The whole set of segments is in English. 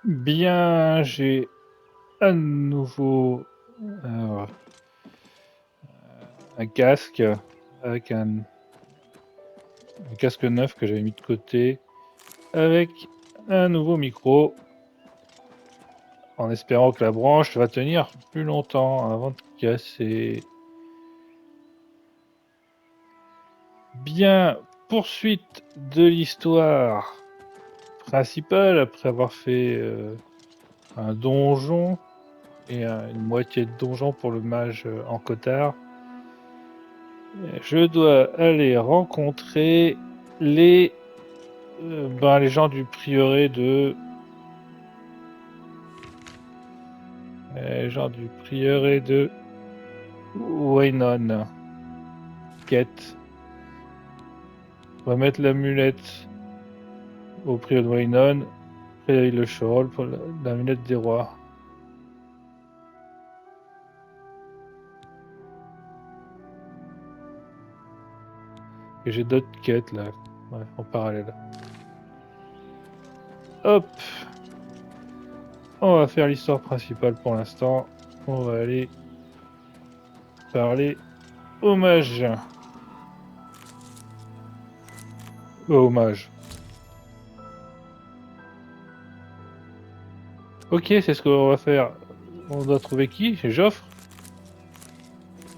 Bien, j'ai à nouveau un casque avec un casque neuf que j'avais mis de côté, avec un nouveau micro, en espérant que la branche va tenir plus longtemps avant de casser. Bien, poursuite de l'histoire principale, après avoir fait un donjon et une moitié de donjon pour le mage en cotard. Je dois aller rencontrer les les gens du prieuré de Waynon. Quête. Remettre l'amulette au prieuré de Waynon. Prélever le Chorol pour l'amulette des rois. Et j'ai d'autres quêtes là, ouais, en parallèle. Hop, on va faire l'histoire principale pour l'instant. On va aller parler hommage. Hommage. Ok, c'est ce qu'on va faire. On doit trouver qui? C'est Joffre?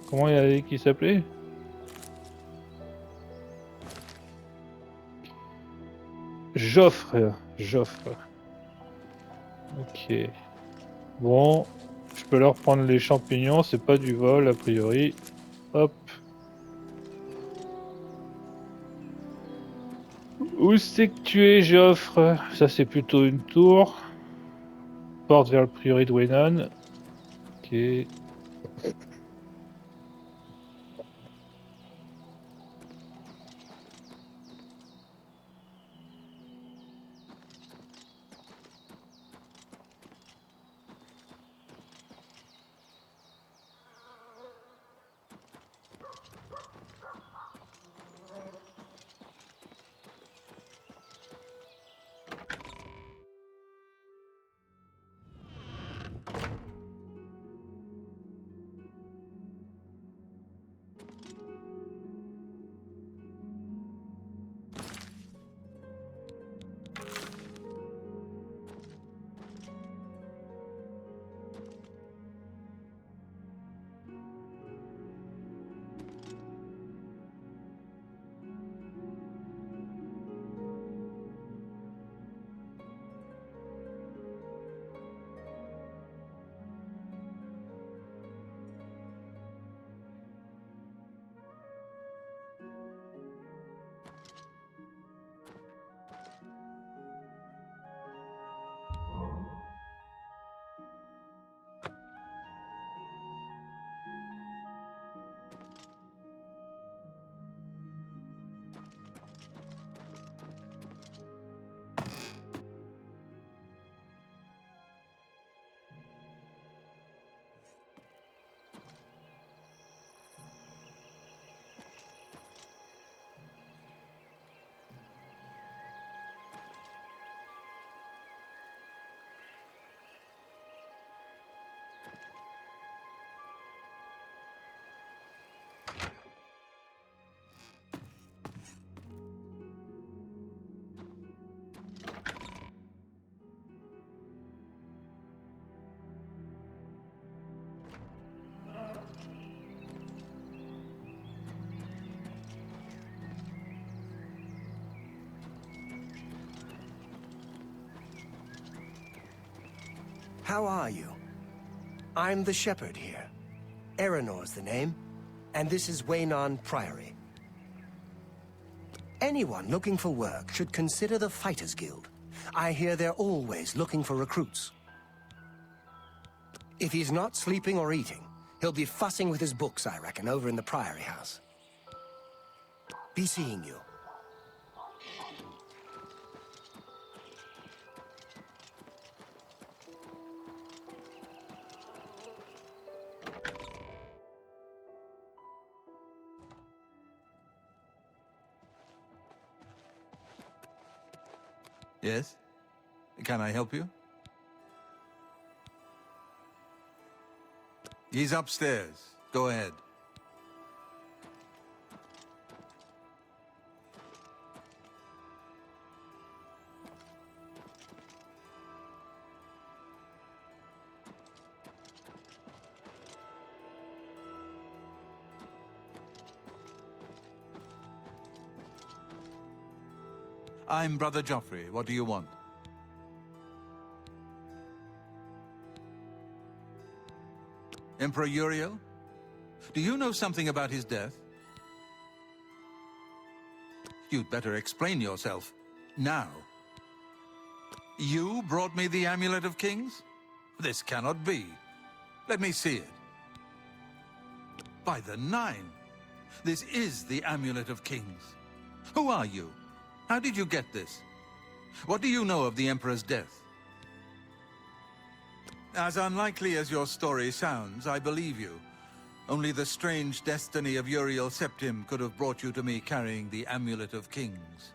Comment il a dit qu'il s'appelait? Joffre. Joffre. Ok. Bon, je peux leur prendre les champignons, c'est pas du vol a priori. Hop. Où c'est que tu es, Joffre? Ça c'est plutôt une tour. Porte vers le prieuré de Waynon. Ok. How are you? I'm the shepherd here. Eranor's the name, and this is Waynon Priory. Anyone looking for work should consider the Fighters Guild. I hear they're always looking for recruits. If he's not sleeping or eating, he'll be fussing with his books, I reckon, over in the Priory House. Be seeing you. Yes? Can I help you? He's upstairs. Go ahead. I'm Brother Joffrey. What do you want? Emperor Uriel? Do you know something about his death? You'd better explain yourself. Now. You brought me the Amulet of Kings? This cannot be. Let me see it. By the Nine! This is the Amulet of Kings. Who are you? How did you get this? What do you know of the Emperor's death? As unlikely as your story sounds, I believe you. Only the strange destiny of Uriel Septim could have brought you to me carrying the Amulet of Kings.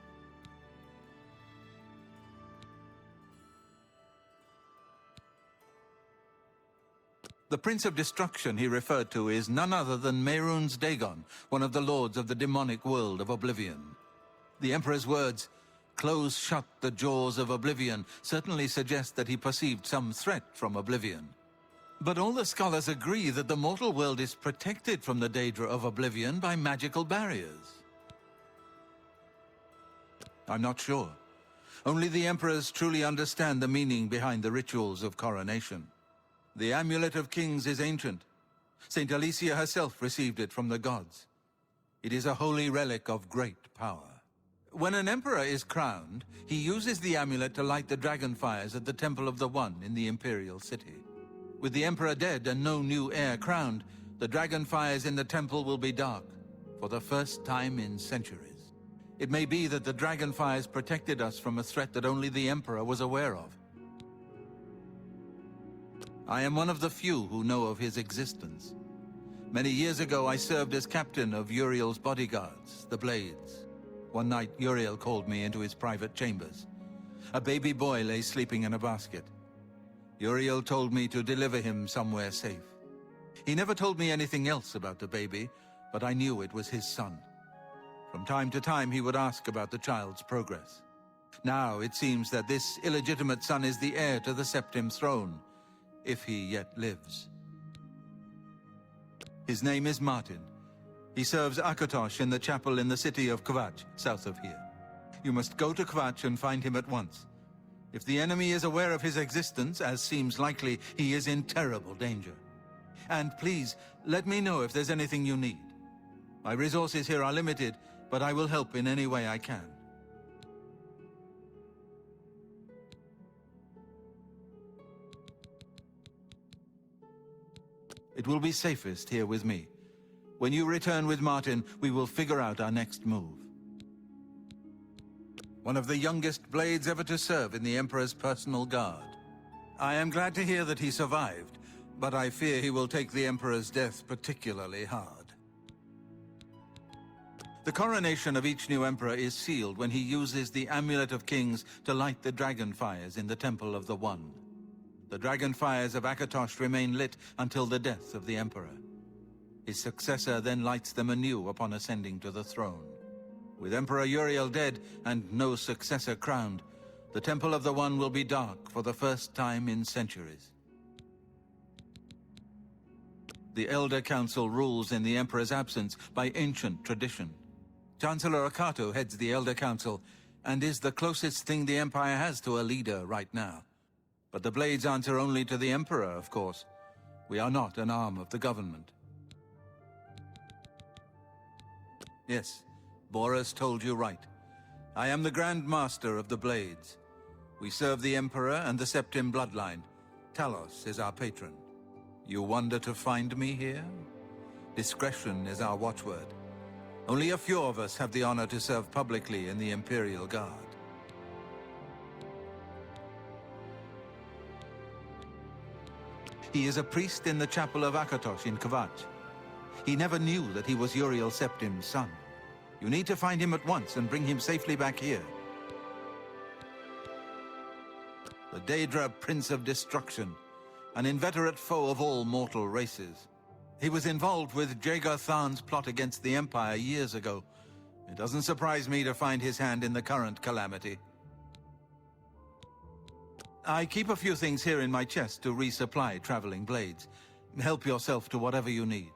The Prince of Destruction he referred to is none other than Mehrunes Dagon, one of the lords of the demonic world of Oblivion. The Emperor's words, "Close shut the jaws of Oblivion," certainly suggest that he perceived some threat from Oblivion. But all the scholars agree that the mortal world is protected from the Daedra of Oblivion by magical barriers. I'm not sure. Only the Emperors truly understand the meaning behind the rituals of coronation. The Amulet of Kings is ancient. Saint Alicia herself received it from the gods. It is a holy relic of great power. When an emperor is crowned, he uses the amulet to light the dragon fires at the Temple of the One in the Imperial City. With the emperor dead and no new heir crowned, the dragon fires in the temple will be dark, for the first time in centuries. It may be that the dragon fires protected us from a threat that only the emperor was aware of. I am one of the few who know of his existence. Many years ago, I served as captain of Uriel's bodyguards, the Blades. One night, Uriel called me into his private chambers. A baby boy lay sleeping in a basket. Uriel told me to deliver him somewhere safe. He never told me anything else about the baby, but I knew it was his son. From time to time, he would ask about the child's progress. Now, it seems that this illegitimate son is the heir to the Septim throne, if he yet lives. His name is Martin. He serves Akatosh in the chapel in the city of Kvatch, south of here. You must go to Kvatch and find him at once. If the enemy is aware of his existence, as seems likely, he is in terrible danger. And please, let me know if there's anything you need. My resources here are limited, but I will help in any way I can. It will be safest here with me. When you return with Martin, we will figure out our next move. One of the youngest blades ever to serve in the Emperor's personal guard. I am glad to hear that he survived, but I fear he will take the Emperor's death particularly hard. The coronation of each new Emperor is sealed when he uses the Amulet of Kings to light the dragon fires in the Temple of the One. The dragon fires of Akatosh remain lit until the death of the Emperor. His successor then lights them anew upon ascending to the throne. With Emperor Uriel dead and no successor crowned, the Temple of the One will be dark for the first time in centuries. The Elder Council rules in the Emperor's absence by ancient tradition. Chancellor Akato heads the Elder Council and is the closest thing the Empire has to a leader right now. But the Blades answer only to the Emperor, of course. We are not an arm of the government. Yes, Boris told you right. I am the Grand Master of the Blades. We serve the Emperor and the Septim bloodline. Talos is our patron. You wonder to find me here? Discretion is our watchword. Only a few of us have the honor to serve publicly in the Imperial Guard. He is a priest in the chapel of Akatosh in Kvatch. He never knew that he was Uriel Septim's son. You need to find him at once and bring him safely back here. The Daedra Prince of Destruction. an inveterate foe of all mortal races. He was involved with Jagar Tharn's plot against the Empire years ago. It doesn't surprise me to find his hand in the current calamity. I keep a few things here in my chest to resupply traveling blades. Help yourself to whatever you need.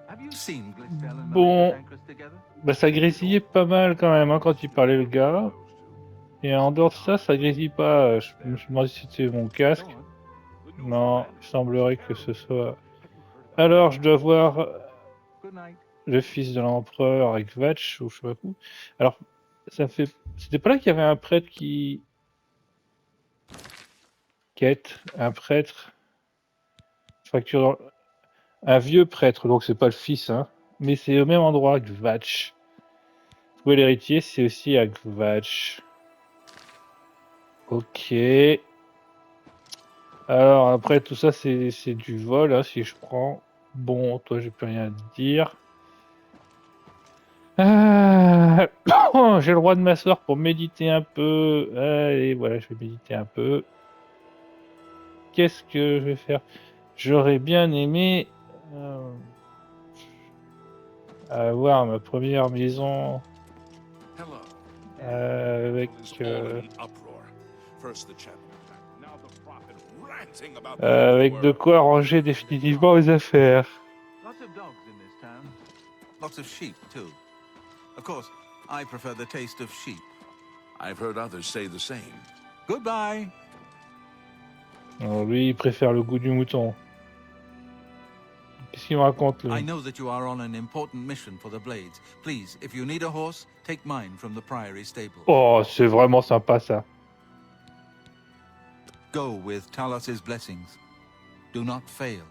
Have you seen Glistel and Bon, Anchors together? bah ça grésillait pas mal quand même hein, quand il parlait le gars. Et en dehors de ça, ça grésille pas. Je me suis demandé si c'était mon casque. Non, il semblerait que ce soit... Alors, je dois voir le fils de l'empereur avec Kvatch, ou je sais pas où. Alors, ça fait... C'était pas là qu'il y avait un prêtre qui... Quête, un prêtre... Facture dans... Un vieux prêtre, donc c'est pas le fils, hein. Mais c'est au même endroit, Kvatch. Trouver l'héritier, c'est aussi à Kvatch. Ok. Alors après tout ça c'est du vol hein, si je prends. Bon, toi j'ai plus rien à dire. J'ai le droit de m'asseoir pour méditer un peu. Allez, voilà, je vais méditer un peu. Qu'est-ce que je vais faire? J'aurais bien aimé avoir ma première maison avec avec de quoi ranger définitivement les affaires. Lots of dogs in this town. Lots of sheep, too. Of course, I prefer the taste of sheep. I've heard others say the same. Goodbye. Alors, lui, il préfère le goût du mouton. Qu'est-ce qu'il me raconte, lui? I know that you are on an important mission for the Blades. Please, if you need a horse, take mine from the Priory stable. Oh, c'est vraiment sympa, ça. Go with Talos's blessings. Do not fail.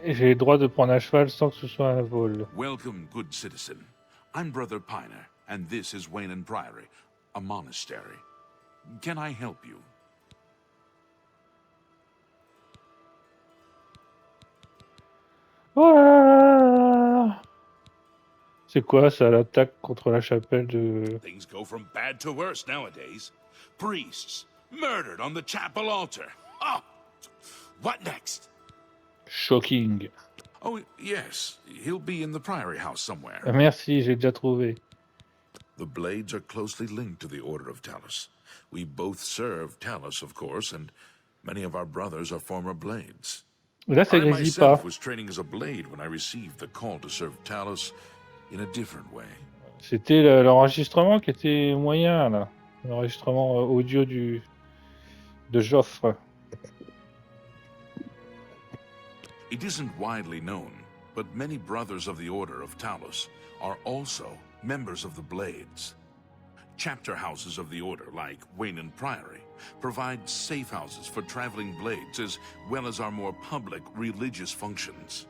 J'ai le droit de prendre un cheval sans que ce soit un vol. Welcome, good citizen. I'm Brother Piner, and this is Wayne Priory, a monastery. Can I help you? Voilà. C'est quoi ça, l'attaque contre la chapelle de... Things go from bad to worse nowadays. Priests murdered on the chapel altar. Oh, what next? Shocking. Oh, yes. He'll be in the Priory house somewhere. Merci, j'ai déjà trouvé. The Blades are closely linked to the Order of Talos. We both serve Talos, of course, and many of our brothers are former Blades. Là, ça I grésille myself pas. was training as a Blade when I received the call to serve Talos in a different way. C'était l'enregistrement qui était moyen, là. L'enregistrement audio de Joffre. It isn't widely known, but many brothers of the Order of Talos are also members of the Blades. Chapter houses of the Order, like Wayne Priory, provide safe houses for traveling Blades as well as our more public religious functions.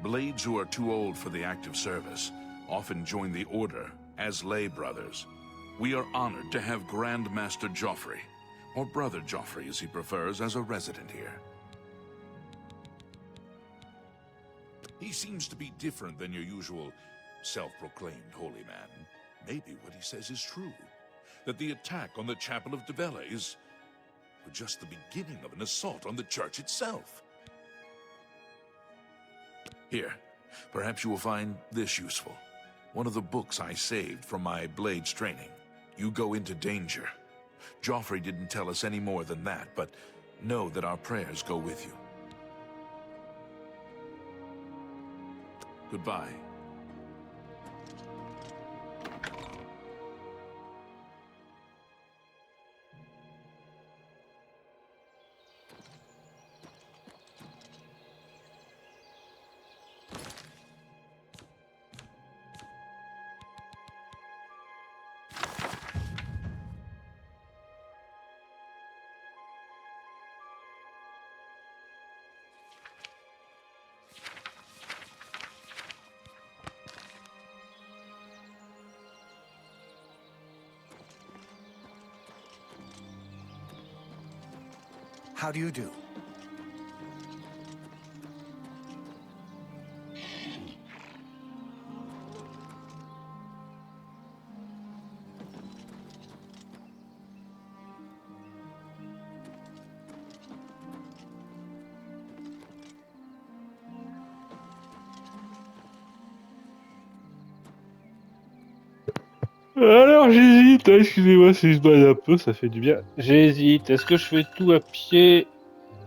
Blades who are too old for the active service often join the Order as lay brothers. We are honored to have Grand Master Joffrey, or Brother Joffrey as he prefers, as a resident here. He seems to be different than your usual self-proclaimed holy man, maybe what he says is true. That the attack on the Chapel of Devella is just the beginning of an assault on the church itself. Here, perhaps you will find this useful. One of the books I saved from my blades training. You go into danger. Joffrey didn't tell us any more than that, but know that our prayers go with you. Goodbye. How do you do? Alors j'hésite, hein, excusez-moi si je dois un peu, ça fait du bien. J'hésite, est-ce que je fais tout à pied?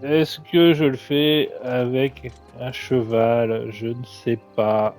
Est-ce que je le fais avec un cheval? Je ne sais pas.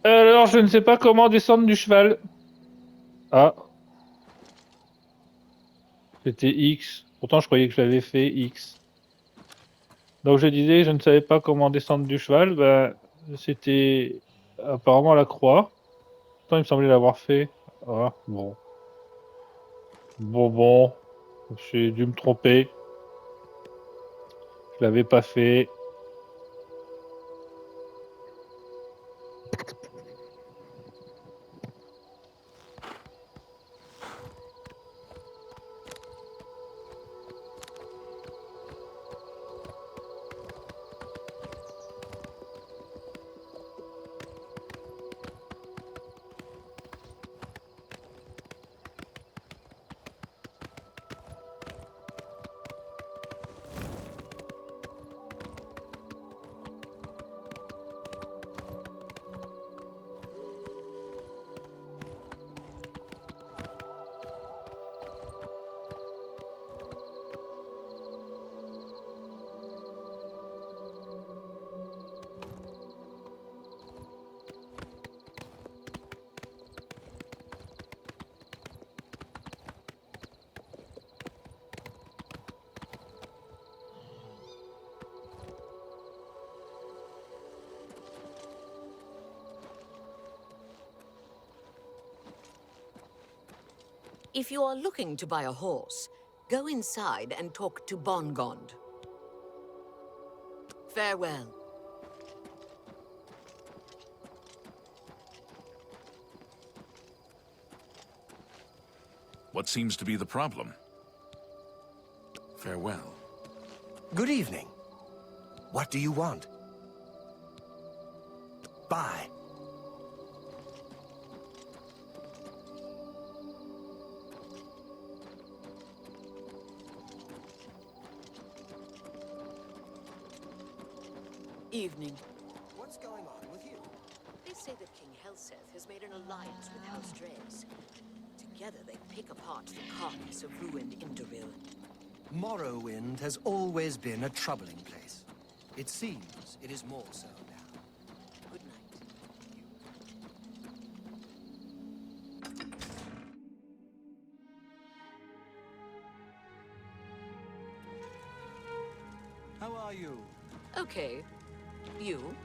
Alors je ne sais pas comment descendre du cheval. Ah, c'était X. Pourtant je croyais que je l'avais fait X. Donc je disais, je ne savais pas comment descendre du cheval, ben c'était apparemment la croix. Pourtant il me semblait l'avoir fait. Ah, bon. Bon, j'ai dû me tromper. Je l'avais pas fait. If you are looking to buy a horse, go inside and talk to Bongond. Farewell. What seems to be the problem? Farewell. Good evening. What do you want? Bye. Evening. What's going on with you? They say that King Helseth has made an alliance with House Dreys. Together they pick apart the carcass of ruined Indoril. Morrowind has always been a troubling place. It seems it is more so now. Good night. How are you? Okay. You?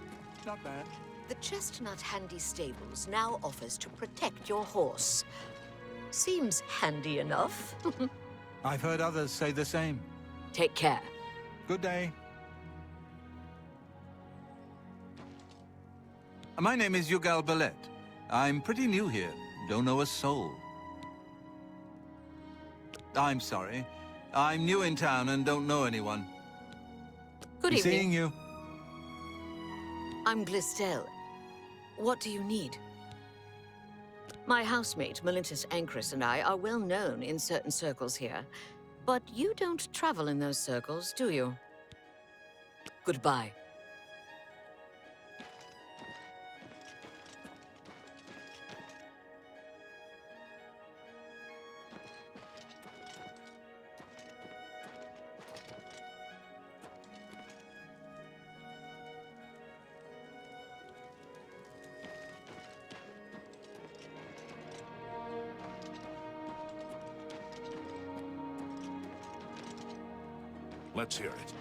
Not bad. The Chestnut Handy Stables now offers to protect your horse. Seems handy enough. I've heard others say the same. Take care. Good day. My name is Yugal Ballet. I'm pretty new here. Don't know a soul. I'm sorry. I'm new in town and don't know anyone. Good Be evening. seeing you. I'm Glistel. What do you need? My housemate, Melintus Ancris, and I are well known in certain circles here. But you don't travel in those circles, do you? Goodbye. Let's hear it.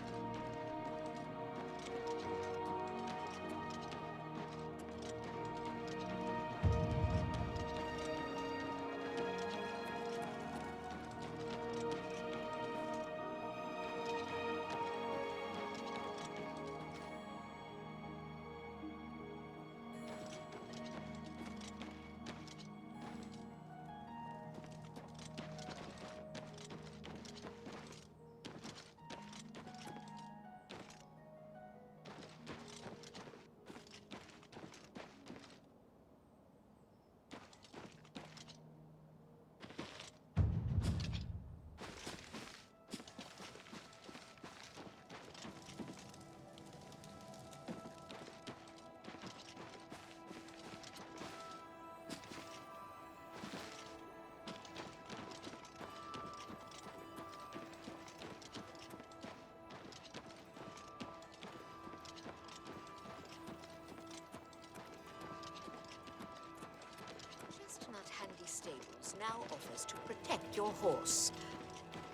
Chestnut Handy Stables now offers to protect your horse.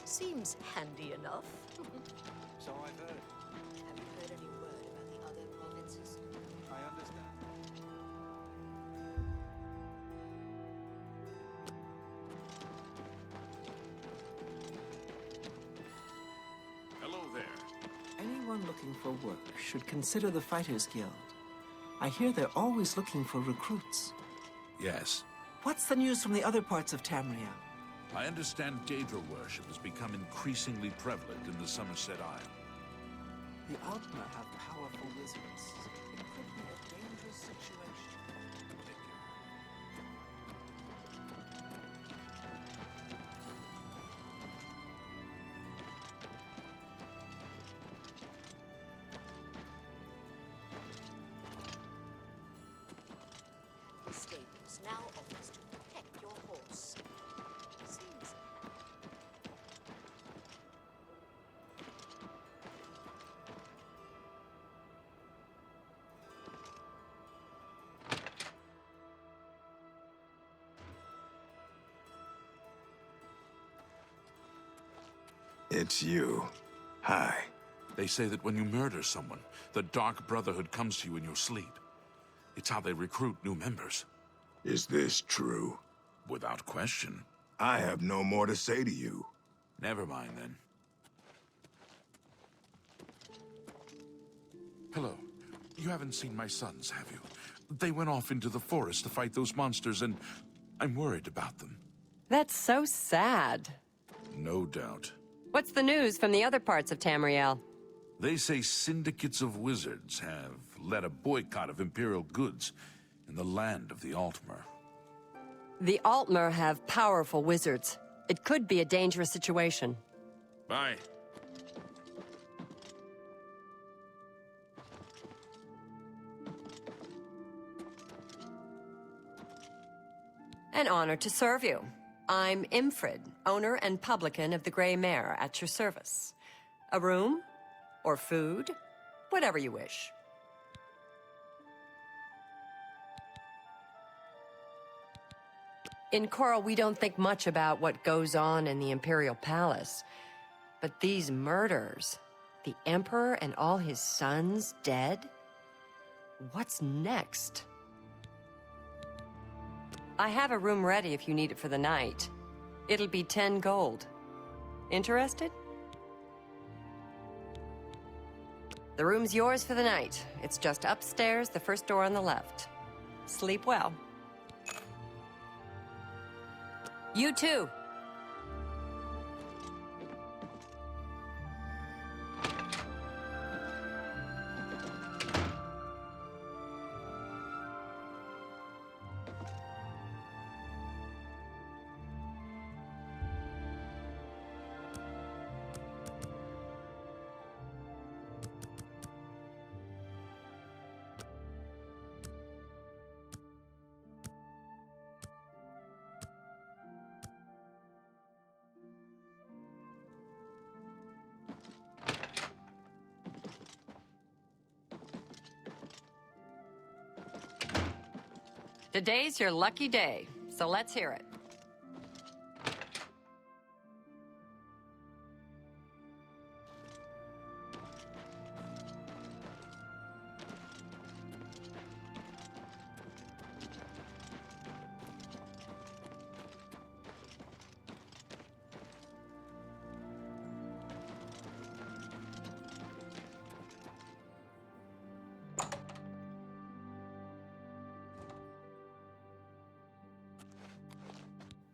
Seems handy enough. So I've heard. Have you heard any word about the other provinces? I understand. Hello there. Anyone looking for work should consider the Fighters Guild. I hear they're always looking for recruits. Yes. What's the news from the other parts of Tamriel? I understand Daedra worship has become increasingly prevalent in the Somerset Isle. The Altna have powerful wizards. It could be a dangerous situation. The stables now offers to protect your horse. Seems It's you. Hi. They say that when you murder someone, the Dark Brotherhood comes to you in your sleep. It's how they recruit new members. Is this true? Without question. I have no more to say to you. Never mind, then. Hello. You haven't seen my sons, have you? They went off into the forest to fight those monsters, and I'm worried about them. That's so sad. No doubt. What's the news from the other parts of Tamriel? They say syndicates of wizards have led a boycott of Imperial goods in the land of the Altmer. The Altmer have powerful wizards. It could be a dangerous situation. Bye. An honor to serve you. I'm Imfrid, owner and publican of the Grey Mare, at your service. A room? Or food? Whatever you wish. In Coral, we don't think much about what goes on in the Imperial Palace. But these murders, the Emperor and all his sons dead? What's next? I have a room ready if you need it for the night. It'll be 10 gold. Interested? The room's yours for the night. It's just upstairs, the first door on the left. Sleep well. You too. Today's your lucky day, so let's hear it.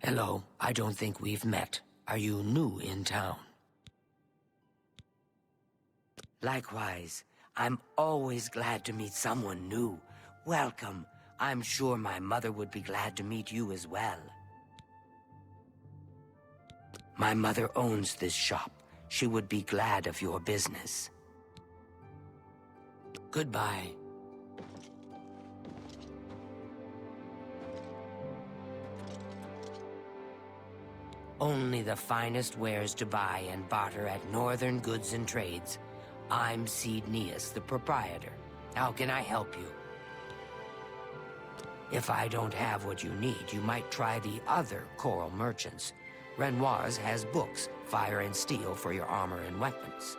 Hello, I don't think we've met. Are you new in town? Likewise, I'm always glad to meet someone new. Welcome. I'm sure my mother would be glad to meet you as well. My mother owns this shop. She would be glad of your business. Goodbye. Only the finest wares to buy and barter at Northern Goods and Trades. I'm Cedneus, the proprietor. How can I help you? If I don't have what you need, you might try the other Coral merchants. Renoir's has books, fire and steel for your armor and weapons.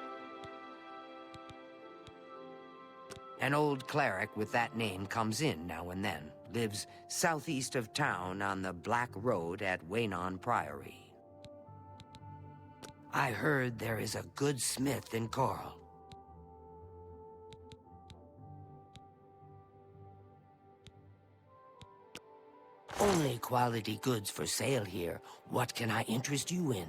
An old cleric with that name comes in now and then. Lives southeast of town on the Black Road at Waynon Priory. I heard there is a good smith in Coral. Only quality goods for sale here. What can I interest you in?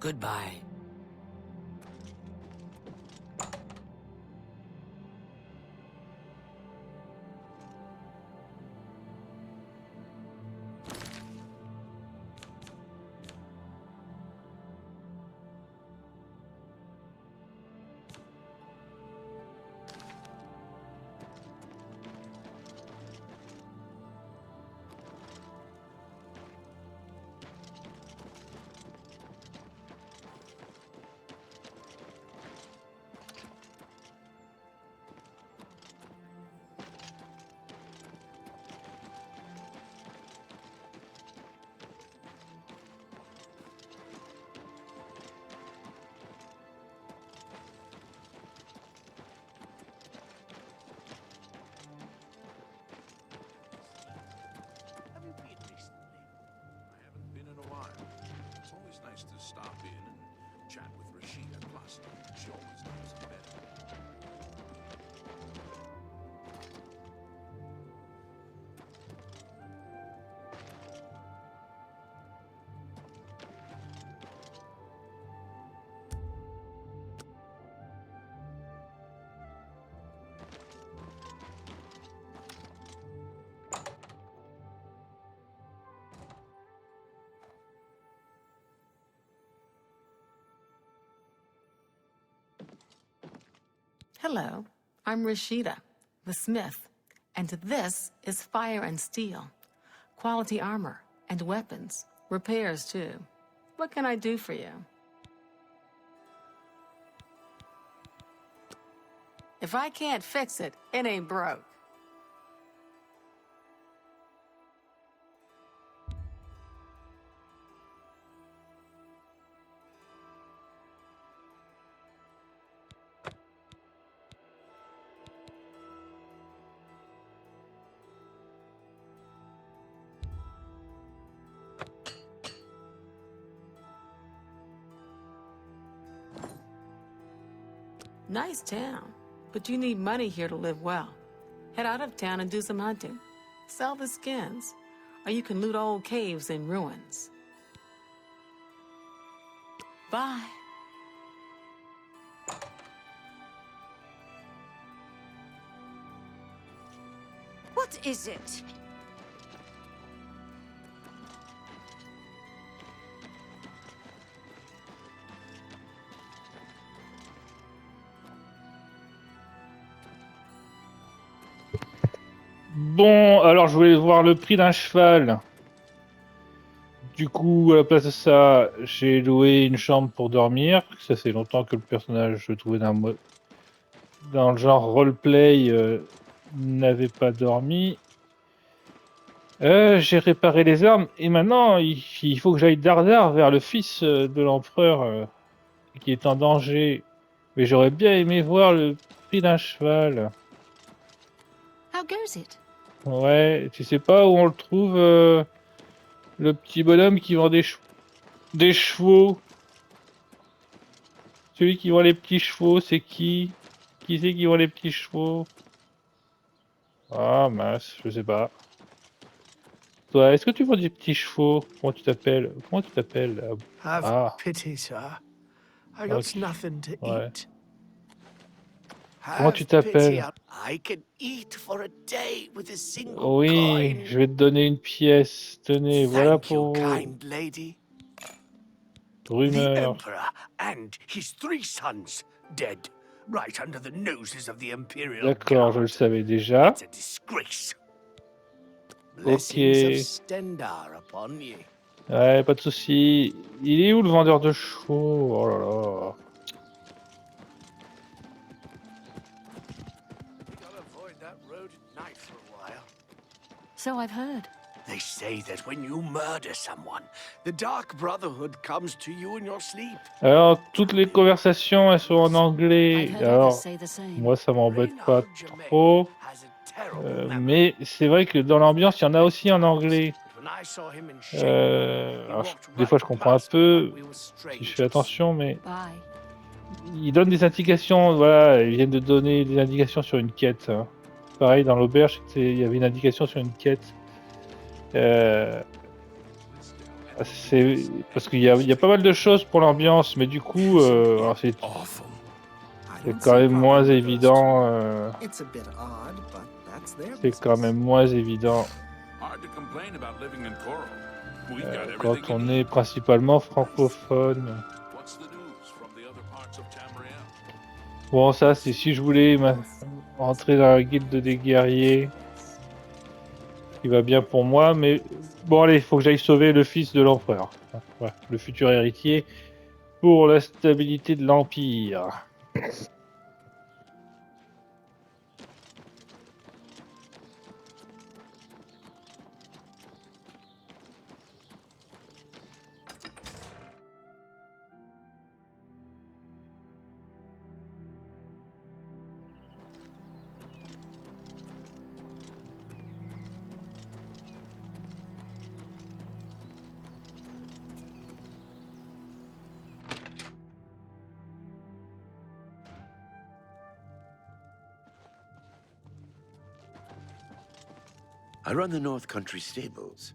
Goodbye. Hello, I'm Rashida, the smith, and this is fire and steel. Quality armor and weapons, repairs too. What can I do for you? If I can't fix it, it ain't broke. Nice town, but you need money here to live well. Head out of town and do some hunting. Sell the skins, or you can loot old caves and ruins. Bye. What is it? Bon, alors je voulais voir le prix d'un cheval. Du coup, à la place de ça, j'ai loué une chambre pour dormir. Ça fait longtemps que le personnage, je trouvais dans le genre roleplay, n'avait pas dormi. J'ai réparé les armes et maintenant il faut que j'aille dardard vers le fils de l'empereur qui est en danger. Mais j'aurais bien aimé voir le prix d'un cheval. How goes it? Ouais, tu sais pas où on le trouve, le petit bonhomme qui vend des chevaux. Celui qui vend les petits chevaux, c'est qui? Qui c'est qui vend les petits chevaux? Ah mince, je sais pas. Toi, est-ce que tu vends des petits chevaux? Comment tu t'appelles? Comment tu t'appelles? Have Ah, pity, sir. I got ok. nothing to Ouais. eat. Comment tu Have pity. t'appelles? I can eat for a day with a single Oui, coin. je vais te donner une pièce. Tenez, voilà Thank you, pour kind lady. The rumeur. Emperor and his 3 sons dead, right under the noses of the Imperial D'accord, je le Guard. savais déjà. It's a disgrace. Ok. Blessings of Stendar upon ye. Ouais, pas de souci. Il est où le vendeur de chevaux? Oh là là. We gotta avoid that road at night for a while. So I've heard. They say that when you murder someone, the Dark Brotherhood comes to you in your sleep. Alors, toutes les conversations, elles sont en I've anglais. heard others Alors, say the same. moi, ça m'embête pas Reynard Germain trop. has a terrible memory. Mais c'est vrai que dans l'ambiance, il y en a aussi en anglais. When I saw him in shape, he Alors, walked des fois, je right comprends un past me like peu we were si je fais strangers. attention, mais Bye. ils donnent des indications. Voilà, ils viennent de donner des indications sur une quête. Hein. Pareil, dans l'auberge, il y avait une indication sur une quête. C'est parce qu'il y a pas mal de choses pour l'ambiance, mais du coup, alors c'est Awful. quand même moins évident. It's a bit odd, but that's their C'est quand même moins évident Hard to complain about living in Coral. We've got everything quand you on need. est principalement francophone. What's the news from the other parts of Tamriel? Bon, ça, c'est si je voulais entrer dans la guilde des guerriers, qui va bien pour moi, mais bon, allez, il faut que j'aille sauver le fils de l'empereur. Ouais, le futur héritier pour la stabilité de l'Empire. I run the North Country stables.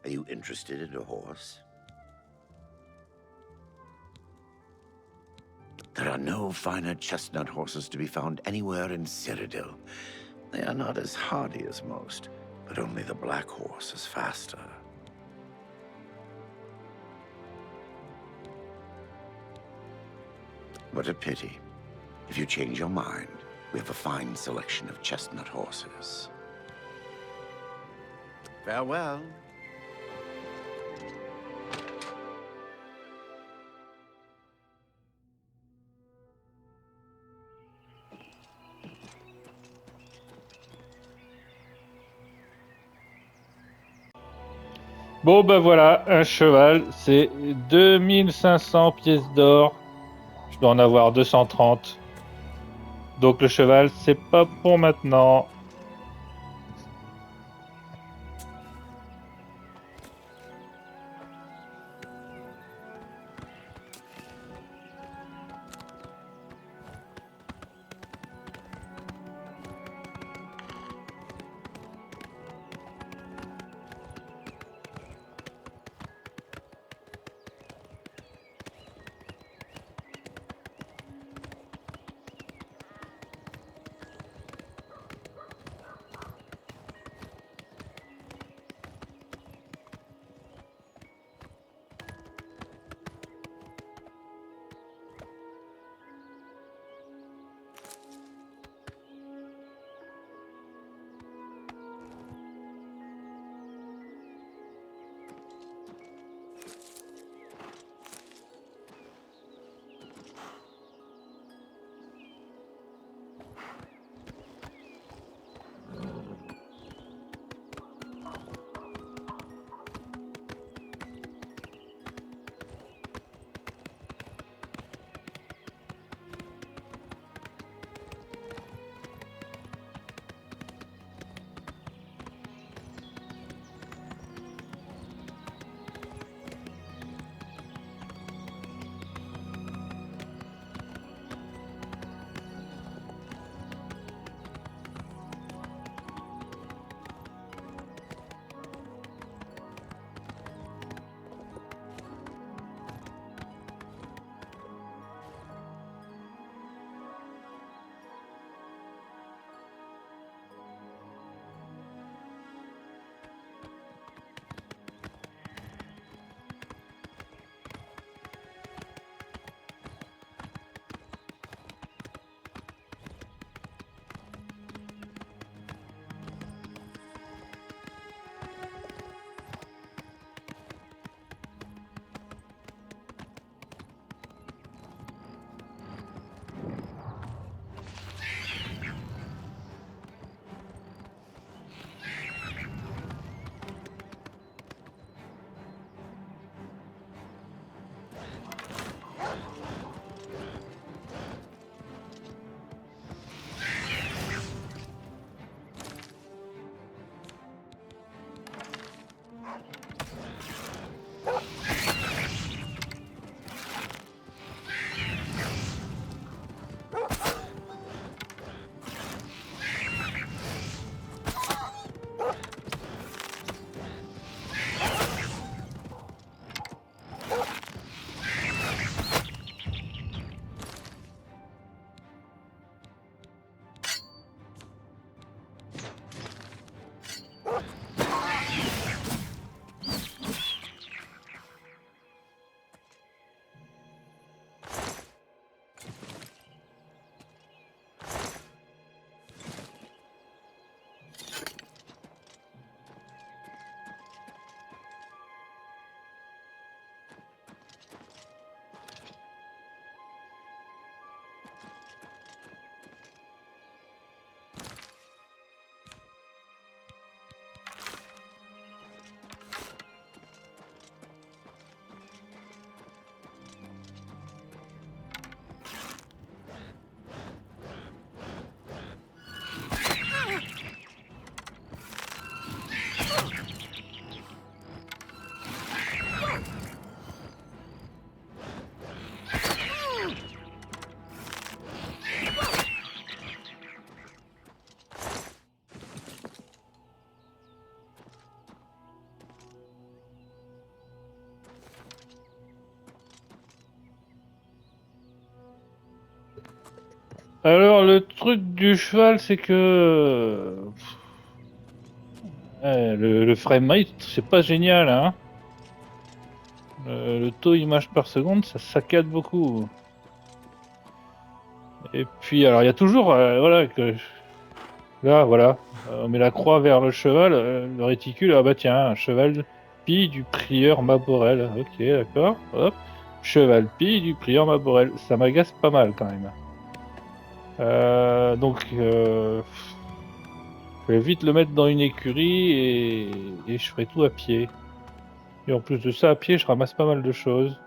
Are you interested in a horse? There are no finer chestnut horses to be found anywhere in Cyrodiil. They are not as hardy as most, but only the black horse is faster. What a pity. If you change your mind, We have a fine selection of chestnut horses. Farewell. Bon bah voilà, un cheval, c'est 2500 pièces d'or. Je dois en avoir 230. Donc le cheval, c'est pas pour maintenant. Alors le truc du cheval, c'est que le framerate, c'est pas génial, hein. Le taux image par seconde, ça saccade beaucoup. Et puis, alors, il y a toujours, voilà, là, voilà, on met la croix vers le cheval, le réticule, ah bah tiens, un cheval pie du prieur Maborel. Ok, d'accord, hop. Cheval pie du prieur Maborel. Ça m'agace pas mal quand même. Donc, je vais vite le mettre dans une écurie et je ferai tout à pied. Et en plus de ça, à pied, je ramasse pas mal de choses.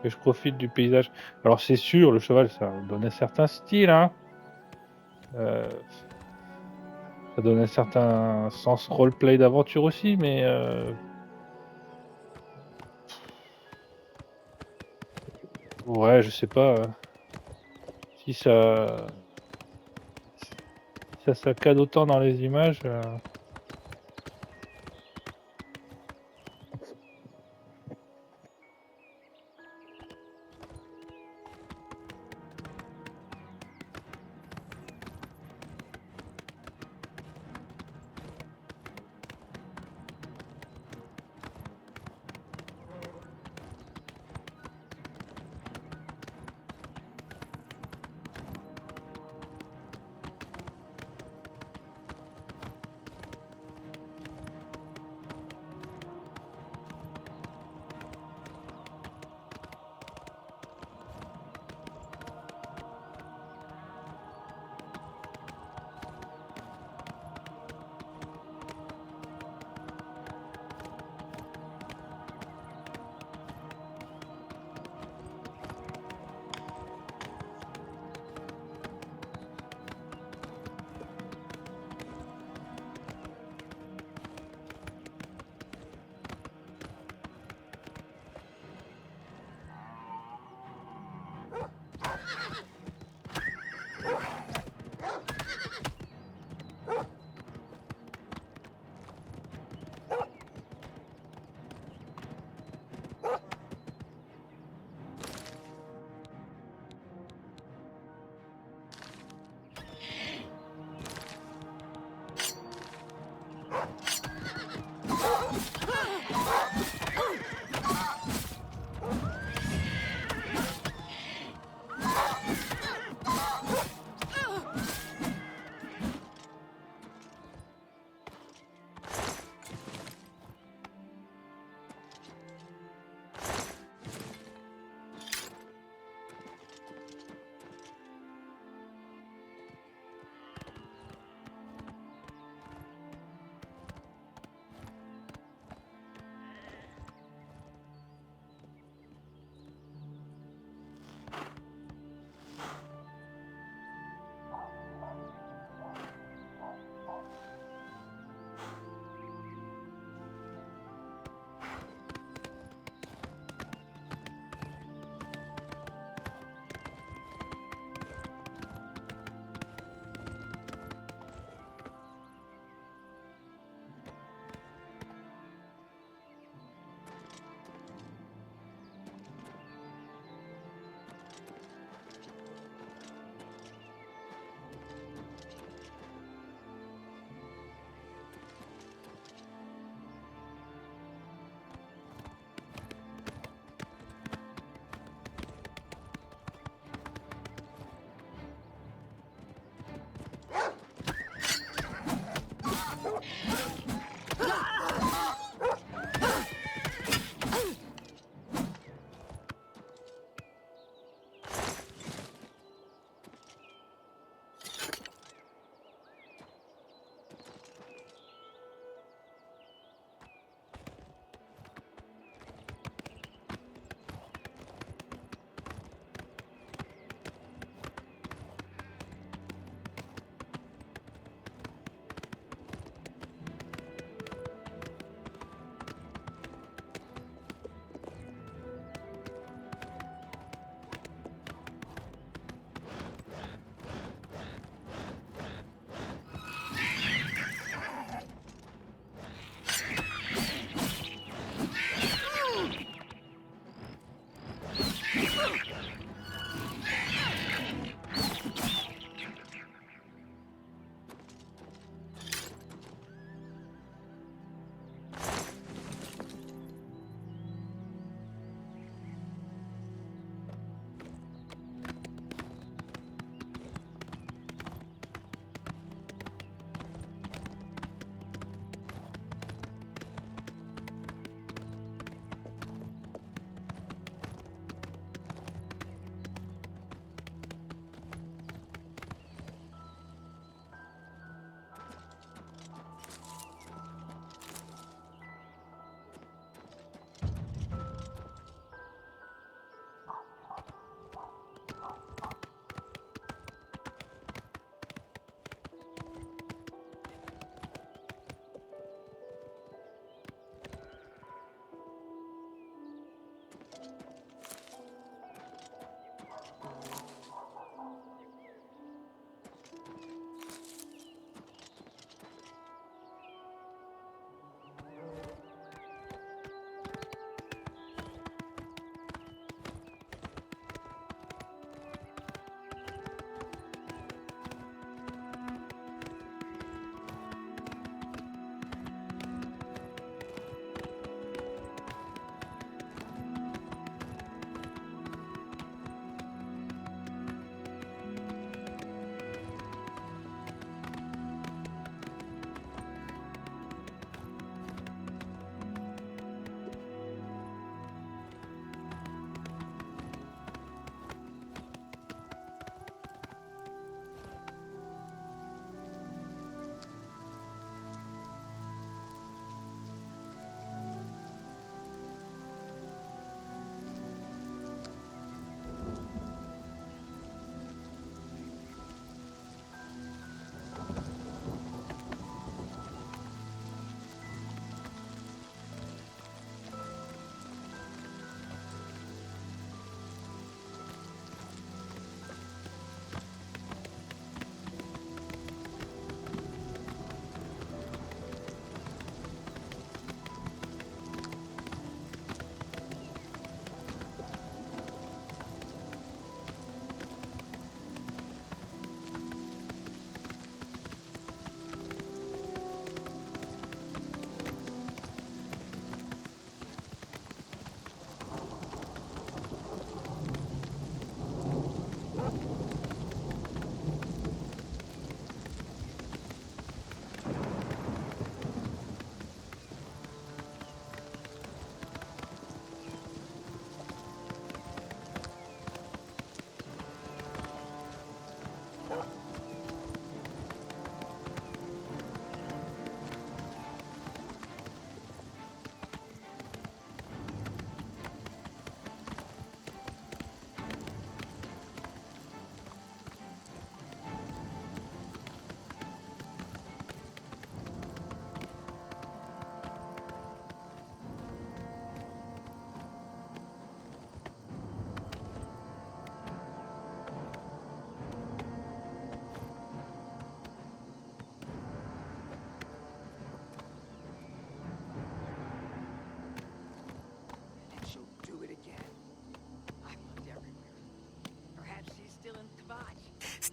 Et je profite du paysage. Alors c'est sûr, le cheval, ça donne un certain style, hein. Euh, Ça donne un certain sens roleplay d'aventure aussi, mais ouais, je sais pas, si ça saccade autant dans les images,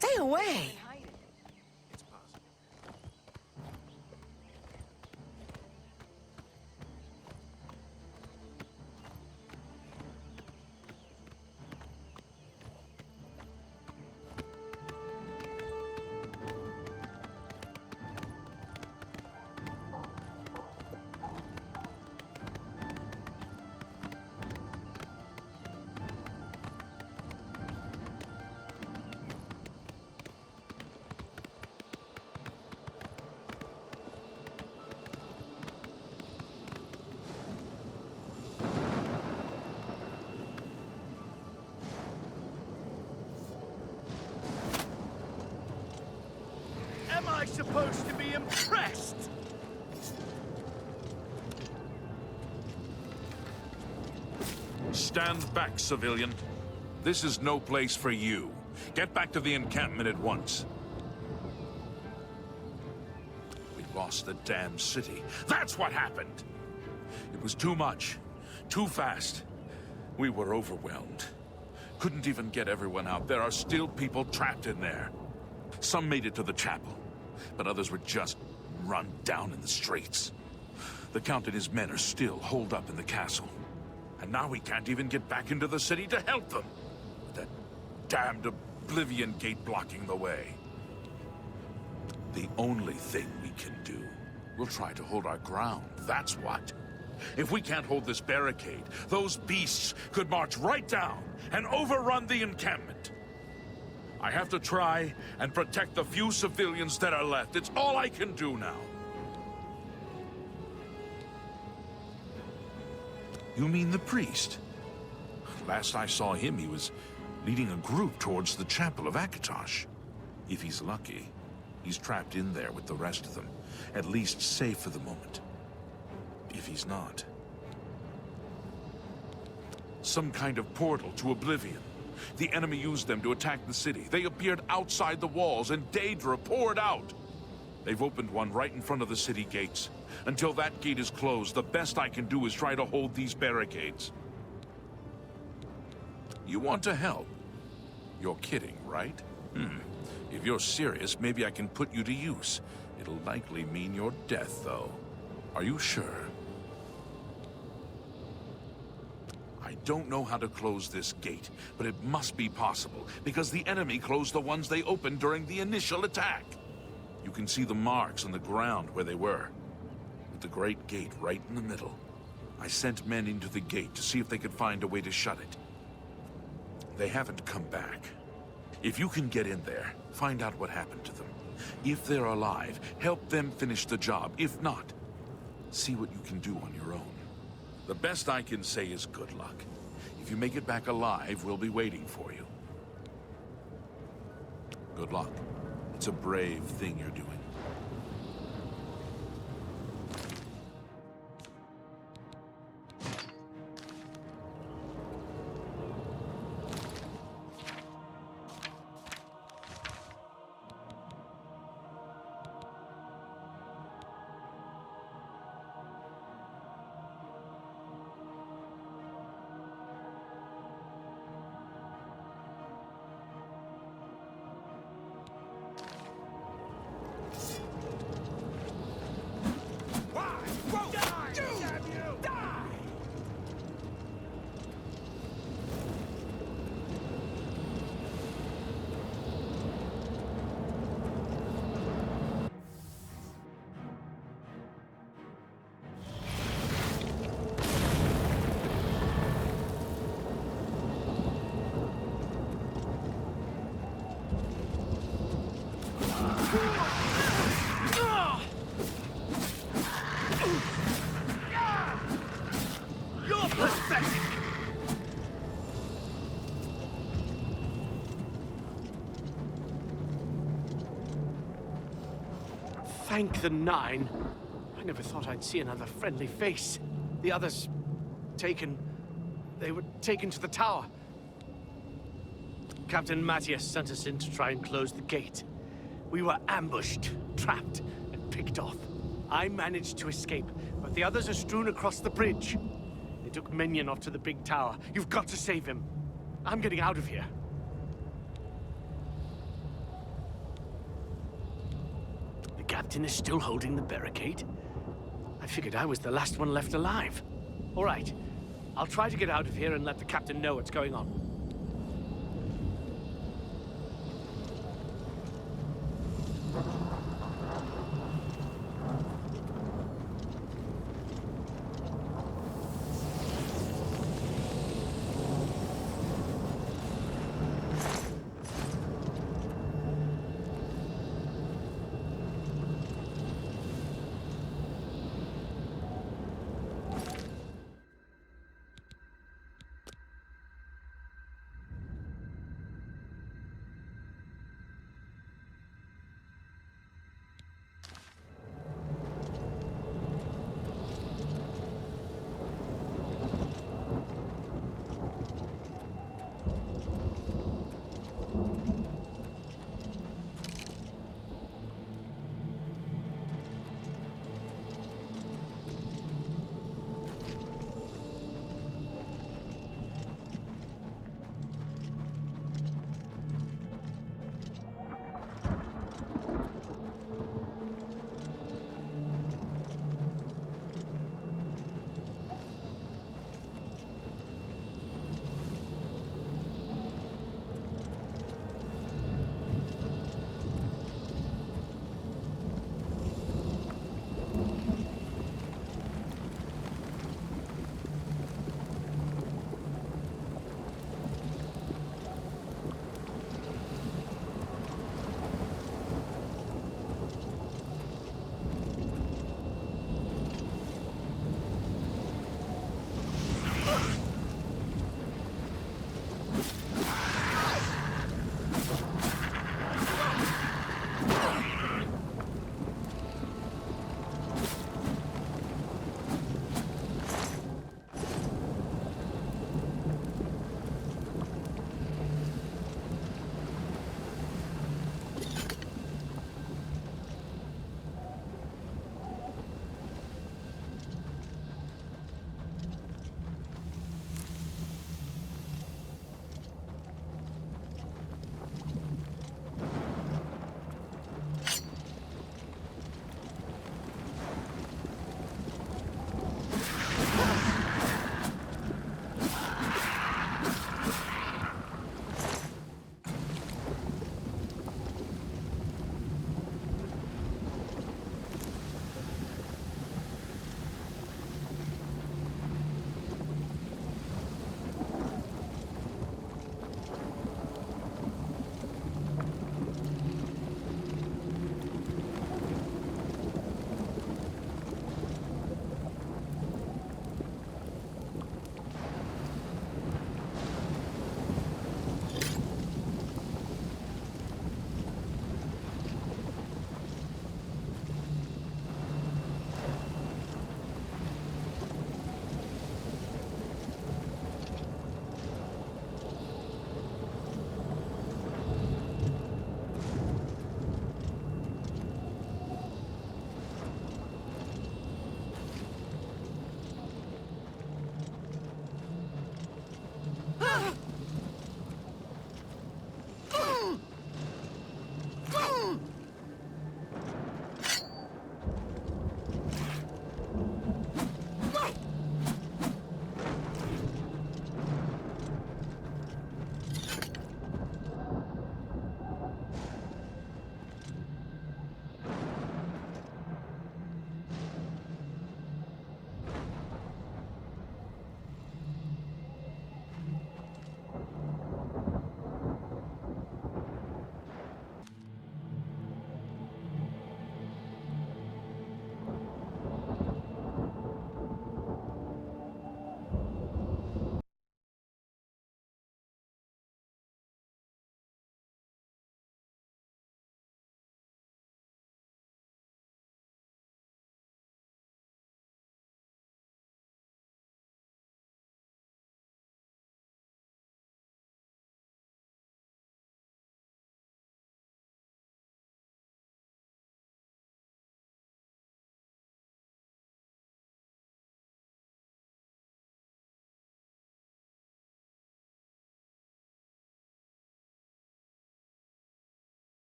Stay away! Am I supposed to be impressed? Stand back, civilian. This is no place for you. Get back to the encampment at once. We lost the damn city. That's what happened! It was too much. Too fast. We were overwhelmed. Couldn't even get everyone out. There are still people trapped in there. Some made it to the chapel, but others were just run down in the streets. The Count and his men are still holed up in the castle. And now we can't even get back into the city to help them. With that damned Oblivion Gate blocking the way. The only thing we can do, we'll try to hold our ground, that's what. If we can't hold this barricade, those beasts could march right down and overrun the encampment. I have to try and protect the few civilians that are left. It's all I can do now. You mean the priest? Last I saw him, he was leading a group towards the chapel of Akatosh. If he's lucky, he's trapped in there with the rest of them, at least safe for the moment. If he's not... some kind of portal to Oblivion. The enemy used them to attack the city. They appeared outside the walls, and Daedra poured out. They've opened one right in front of the city gates. Until that gate is closed, the best I can do is try to hold these barricades. You want to help? You're kidding, right? If you're serious, maybe I can put you to use. It'll likely mean your death, though. Are you sure? I don't know how to close this gate, but it must be possible, because the enemy closed the ones they opened during the initial attack. You can see the marks on the ground where they were, with the Great Gate right in the middle. I sent men into the gate to see if they could find a way to shut it. They haven't come back. If you can get in there, find out what happened to them. If they're alive, help them finish the job. If not, see what you can do on your own. The best I can say is good luck. If you make it back alive, we'll be waiting for you. Good luck. It's a brave thing you're doing. Thank the Nine. I never thought I'd see another friendly face. The others... taken... they were taken to the tower. Captain Matthias sent us in to try and close the gate. We were ambushed, trapped, and picked off. I managed to escape, but the others are strewn across the bridge. They took Minion off to the big tower. You've got to save him. I'm getting out of here. captain is still holding the barricade? I figured I was the last one left alive. All right. I'll try to get out of here and let the captain know what's going on.